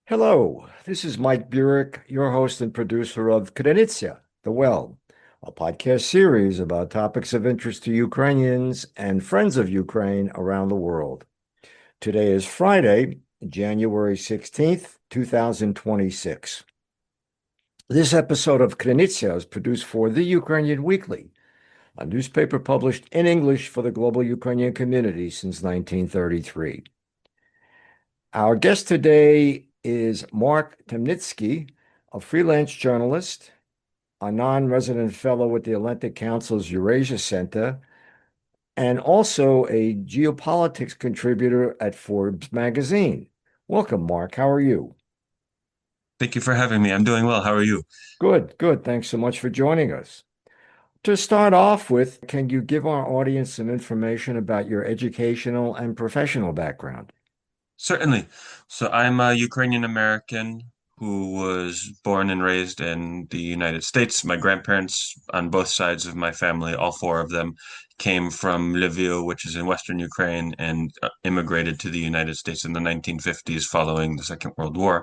Hello, this is Mike Burek, your host and producer of Krynytsia, The Well, a podcast series about topics of interest to Ukrainians and friends of Ukraine around the world. Today is Friday, January 16th, 2026. This episode of Krynytsia is produced for The Ukrainian Weekly, a newspaper published in English for the global Ukrainian community since 1933. Our guest today is Mark Temnycky, a freelance journalist, a non-resident fellow with the Atlantic Council's Eurasia Center, and also a geopolitics contributor at Forbes magazine. Welcome, Mark. How are you? Thank you for having me. I'm doing well. How are you? Good, good. Thanks so much for joining us. To start off with, can you give our audience some information about your educational and professional background? Certainly. So I'm a Ukrainian American who was born and raised in the United States. My grandparents on both sides of my family, all four of them, came from Lviv, which is in Western Ukraine, and immigrated to the United States in the 1950s following the Second World War.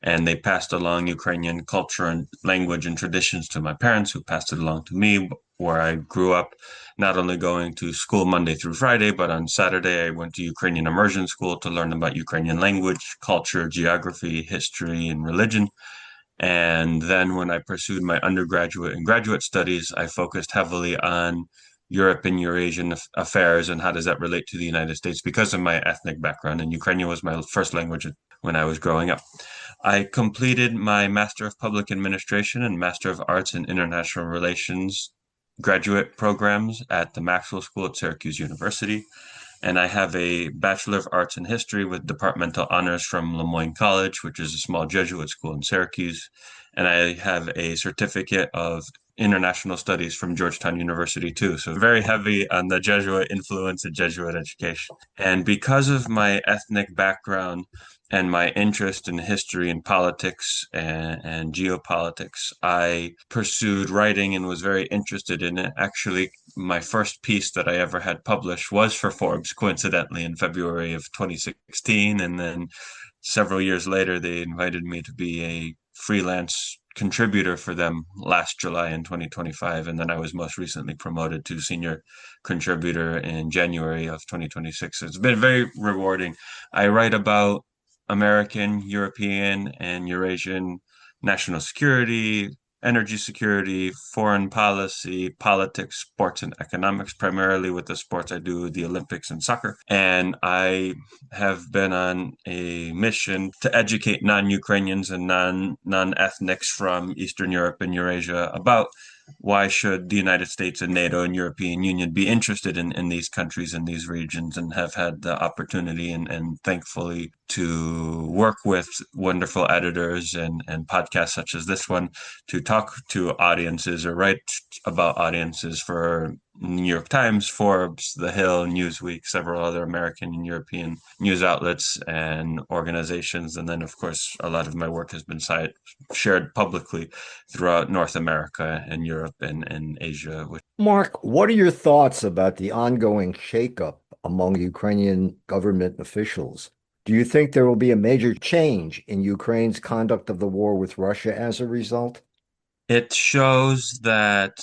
And they passed along Ukrainian culture and language and traditions to my parents, who passed it along to me, where I grew up not only going to school Monday through Friday, but on Saturday I went to Ukrainian immersion school to learn about Ukrainian language, culture, geography, history, and religion. And then when I pursued my undergraduate and graduate studies, I focused heavily on Europe and Eurasian affairs and how does that relate to the United States because of my ethnic background. And Ukrainian was my first language when I was growing up. I completed my Master of Public Administration and Master of Arts in International Relations graduate programs at the Maxwell School at Syracuse University. And I have a Bachelor of Arts in History with departmental honors from Lemoyne College, which is a small Jesuit school in Syracuse. And I have a certificate of international studies from Georgetown University too. So very heavy on the Jesuit influence and Jesuit education. And because of my ethnic background and my interest in history and politics and geopolitics, I pursued writing and was very interested in it. Actually, my first piece that I ever had published was for Forbes, coincidentally, in February of 2016. And then several years later, they invited me to be a freelance contributor for them last July in 2025. And then I was most recently promoted to senior contributor in January of 2026. It's been very rewarding. I write about American, European, and Eurasian national security, energy security, foreign policy, politics, sports, and economics, primarily with the sports I do, the Olympics and soccer. And I have been on a mission to educate non-Ukrainians and non-ethnics from Eastern Europe and Eurasia about why should the United States and NATO and European Union be interested in these countries and these regions, and have had the opportunity and thankfully to work with wonderful editors and podcasts such as this one to talk to audiences or write about audiences for New York Times, Forbes, The Hill, Newsweek, several other American and European news outlets and organizations. And then, of course, a lot of my work has been shared publicly throughout North America and Europe and Asia. Mark, what are your thoughts about the ongoing shakeup among Ukrainian government officials? Do you think there will be a major change in Ukraine's conduct of the war with Russia as a result? It shows that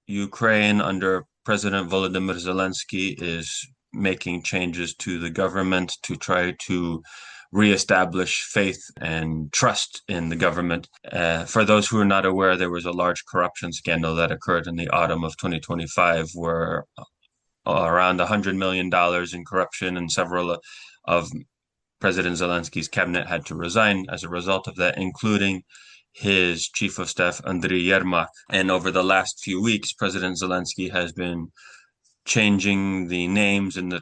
Ukraine under President Volodymyr Zelensky is making changes to the government to try to reestablish faith and trust in the government. For those who are not aware, there was a large corruption scandal that occurred in the autumn of 2025 where around $100 million in corruption and several of President Zelensky's cabinet had to resign as a result of that, including his chief of staff, Andriy Yermak. And over the last few weeks, President Zelensky has been changing the names and the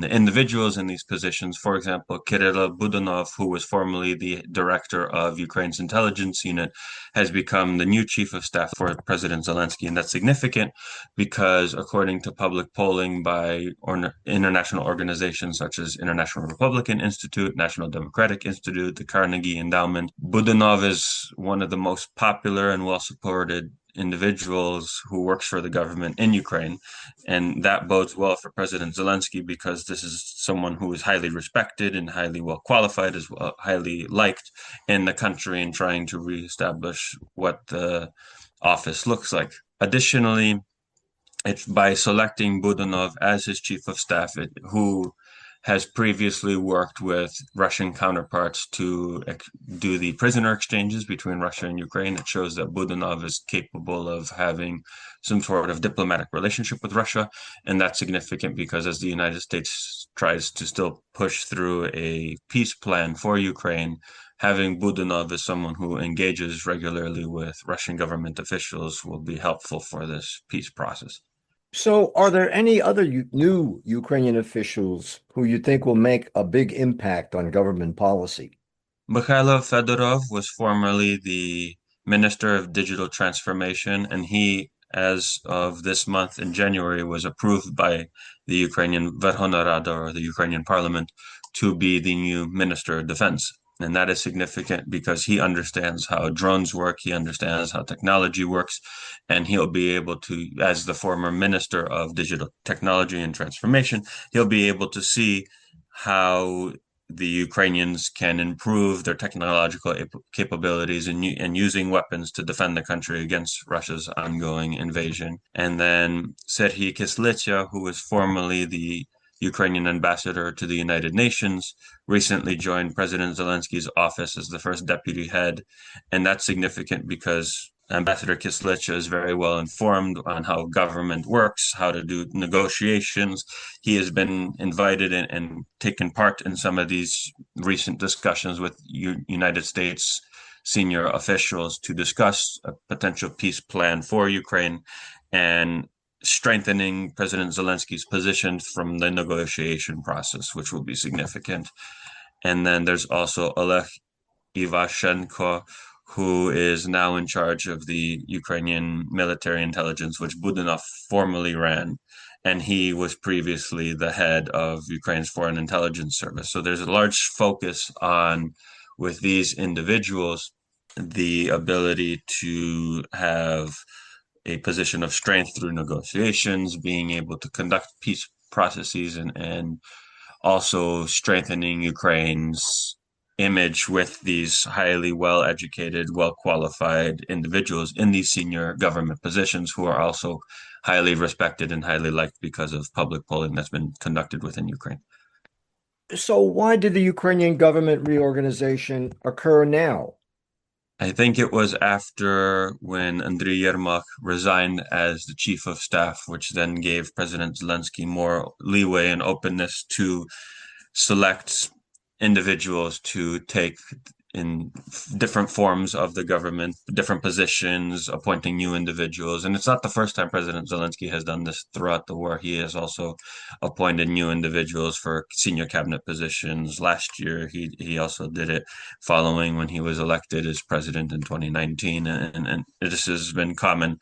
individuals in these positions. For example, Kirill Budanov, who was formerly the director of Ukraine's intelligence unit, has become the new chief of staff for President Zelensky. And that's significant because, according to public polling by international organizations such as International Republican Institute, National Democratic Institute, the Carnegie Endowment, Budanov is one of the most popular and well supported individuals who works for the government in Ukraine. And that bodes well for President Zelensky because this is someone who is highly respected and highly well qualified, as well, highly liked in the country and trying to reestablish what the office looks like. Additionally, it's by selecting Budanov as his chief of staff, who has previously worked with Russian counterparts to do the prisoner exchanges between Russia and Ukraine. It shows that Budanov is capable of having some sort of diplomatic relationship with Russia. And that's significant because as the United States tries to still push through a peace plan for Ukraine, having Budanov as someone who engages regularly with Russian government officials will be helpful for this peace process. So, are there any other new Ukrainian officials who you think will make a big impact on government policy? Mikhailo Fedorov was formerly the Minister of Digital Transformation, and he, as of this month in January, was approved by the Ukrainian Verkhovna Rada, or the Ukrainian Parliament, to be the new Minister of Defense. And that is significant because he understands how drones work, he understands how technology works, and he'll be able to, as the former Minister of Digital Technology and Transformation, he'll be able to see how the Ukrainians can improve their technological capabilities and using weapons to defend the country against Russia's ongoing invasion. And then Serhiy Kislitsa, who was formerly the Ukrainian ambassador to the United Nations, recently joined President Zelensky's office as the first deputy head. And that's significant because Ambassador Kislitsa is very well informed on how government works, how to do negotiations. He has been invited and taken part in some of these recent discussions with United States senior officials to discuss a potential peace plan for Ukraine and strengthening President Zelensky's position from the negotiation process, which will be significant. And then there's also Oleg Ivashenko, who is now in charge of the Ukrainian military intelligence, which Budanov formerly ran. And he was previously the head of Ukraine's foreign intelligence service. So there's a large focus on, with these individuals, the ability to have a position of strength through negotiations, being able to conduct peace processes, and also strengthening Ukraine's image with these highly well educated, well qualified individuals in these senior government positions who are also highly respected and highly liked because of public polling that's been conducted within Ukraine. So, why did the Ukrainian government reorganization occur now? I think it was after when Andriy Yermak resigned as the chief of staff, which then gave President Zelensky more leeway and openness to select individuals to take in different forms of the government, different positions, appointing new individuals. And it's not the first time President Zelensky has done this throughout the war. He has also appointed new individuals for senior cabinet positions. Last year, he also did it following when he was elected as president in 2019. And this has been common.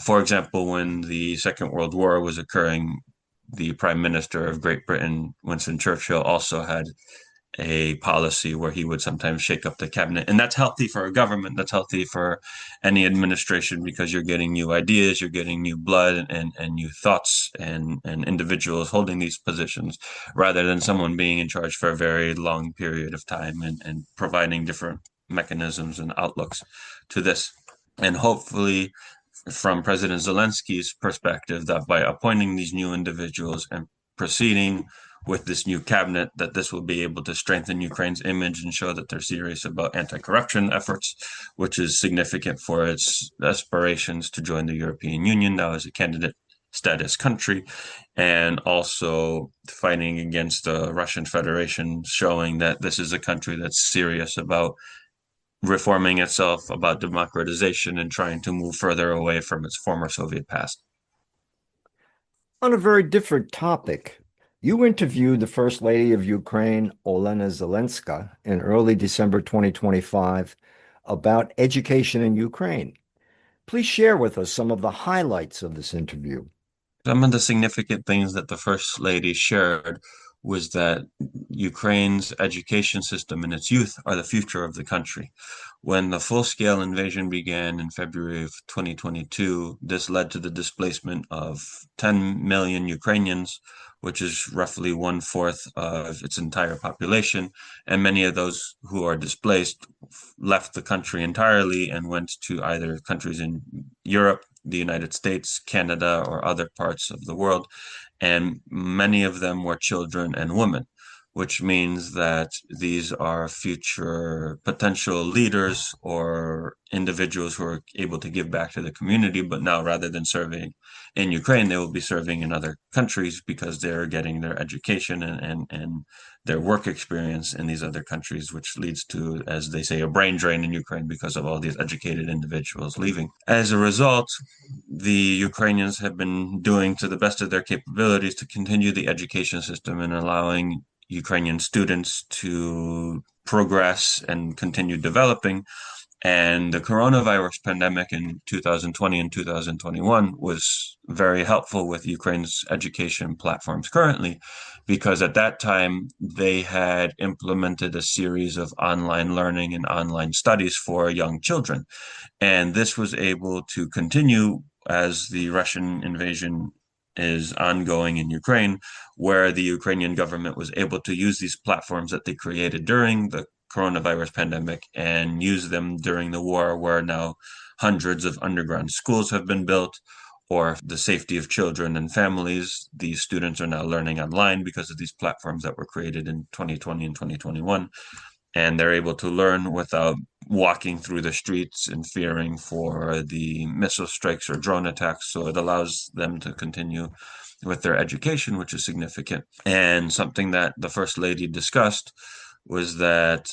For example, when the Second World War was occurring, the Prime Minister of Great Britain, Winston Churchill, also had a policy where he would sometimes shake up the cabinet. And that's healthy for a government. That's healthy for any administration because you're getting new ideas, you're getting new blood and new thoughts and individuals holding these positions rather than someone being in charge for a very long period of time and providing different mechanisms and outlooks to this. And hopefully, from President Zelensky's perspective, that by appointing these new individuals and proceeding with this new cabinet, that this will be able to strengthen Ukraine's image and show that they're serious about anti-corruption efforts, which is significant for its aspirations to join the European Union now as a candidate status country, and also fighting against the Russian Federation, showing that this is a country that's serious about reforming itself, about democratization, and trying to move further away from its former Soviet past. On a very different topic, you interviewed the First Lady of Ukraine, Olena Zelenska, in early December 2025 about education in Ukraine. Please share with us some of the highlights of this interview. Some of the significant things that the First Lady shared was that Ukraine's education system and its youth are the future of the country. When the full-scale invasion began in February of 2022, this led to the displacement of 10 million Ukrainians, which is roughly one-fourth of its entire population. And many of those who are displaced left the country entirely and went to either countries in Europe, the United States, Canada, or other parts of the world. And many of them were children and women, which means that these are future potential leaders or individuals who are able to give back to the community. But now, rather than serving in Ukraine, they will be serving in other countries because they're getting their education and their work experience in these other countries, which leads to, as they say, a brain drain in Ukraine because of all these educated individuals leaving. As a result, the Ukrainians have been doing to the best of their capabilities to continue the education system and allowing Ukrainian students to progress and continue developing. And the coronavirus pandemic in 2020 and 2021 was very helpful with Ukraine's education platforms currently, because at that time they had implemented a series of online learning and online studies for young children. And this was able to continue as the Russian invasion is ongoing in Ukraine, where the Ukrainian government was able to use these platforms that they created during the coronavirus pandemic and use them during the war, where now hundreds of underground schools have been built. Or the safety of children and families. These students are now learning online because of these platforms that were created in 2020 and 2021, and they're able to learn without walking through the streets and fearing for the missile strikes or drone attacks. So it allows them to continue with their education, which is significant. And something that the First Lady discussed was that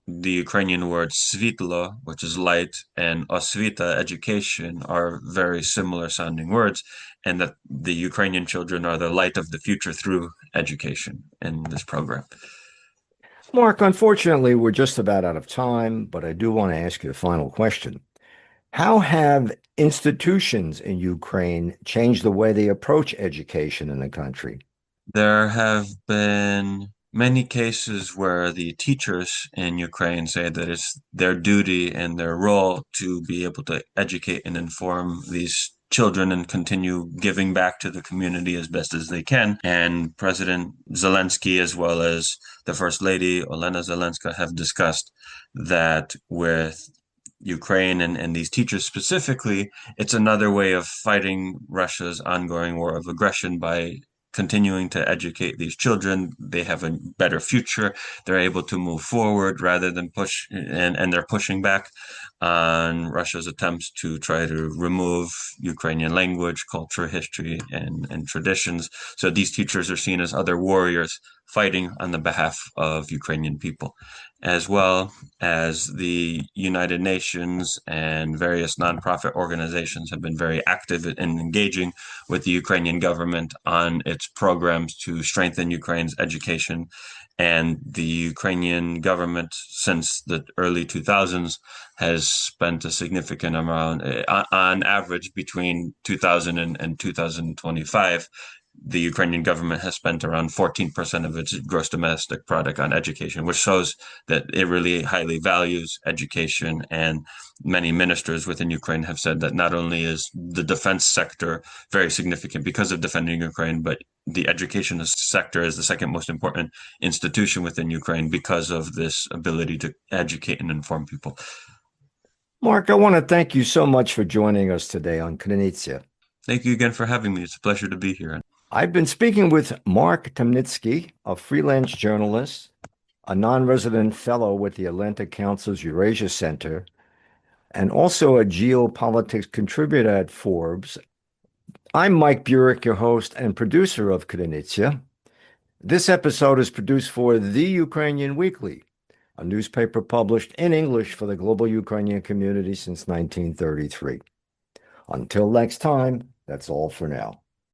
the Ukrainian word svitlo, which is light, and osvita, education, are very similar sounding words, and that the Ukrainian children are the light of the future through education in this program. Mark, unfortunately, we're just about out of time, but I do want to ask you a final question. How have institutions in Ukraine changed the way they approach education in the country? There have been many cases where the teachers in Ukraine say that it's their duty and their role to be able to educate and inform these children and continue giving back to the community as best as they can. And President Zelensky, as well as the First Lady, Olena Zelenska, have discussed that with Ukraine and these teachers specifically, it's another way of fighting Russia's ongoing war of aggression by continuing to educate these children. They have a better future. They're able to move forward rather than push, and they're pushing back on Russia's attempts to try to remove Ukrainian language, culture, history, and traditions. So these teachers are seen as other warriors fighting on the behalf of Ukrainian people, as well as the United Nations and various nonprofit organizations have been very active in engaging with the Ukrainian government on its programs to strengthen Ukraine's education. And the Ukrainian government, since the early 2000s, has spent a significant amount, on average, between 2000 and 2025. The Ukrainian government has spent around 14% of its gross domestic product on education, which shows that it really highly values education. And many ministers within Ukraine have said that not only is the defense sector very significant because of defending Ukraine, but the education sector is the second most important institution within Ukraine because of this ability to educate and inform people. Mark, I want to thank you so much for joining us today on Knizia. Thank you again for having me. It's a pleasure to be here. I've been speaking with Mark Temnycky, a freelance journalist, a non-resident fellow with the Atlantic Council's Eurasia Center, and also a geopolitics contributor at Forbes. I'm Mike Burek, your host and producer of Knizia. This episode is produced for The Ukrainian Weekly, a newspaper published in English for the global Ukrainian community since 1933. Until next time, that's all for now.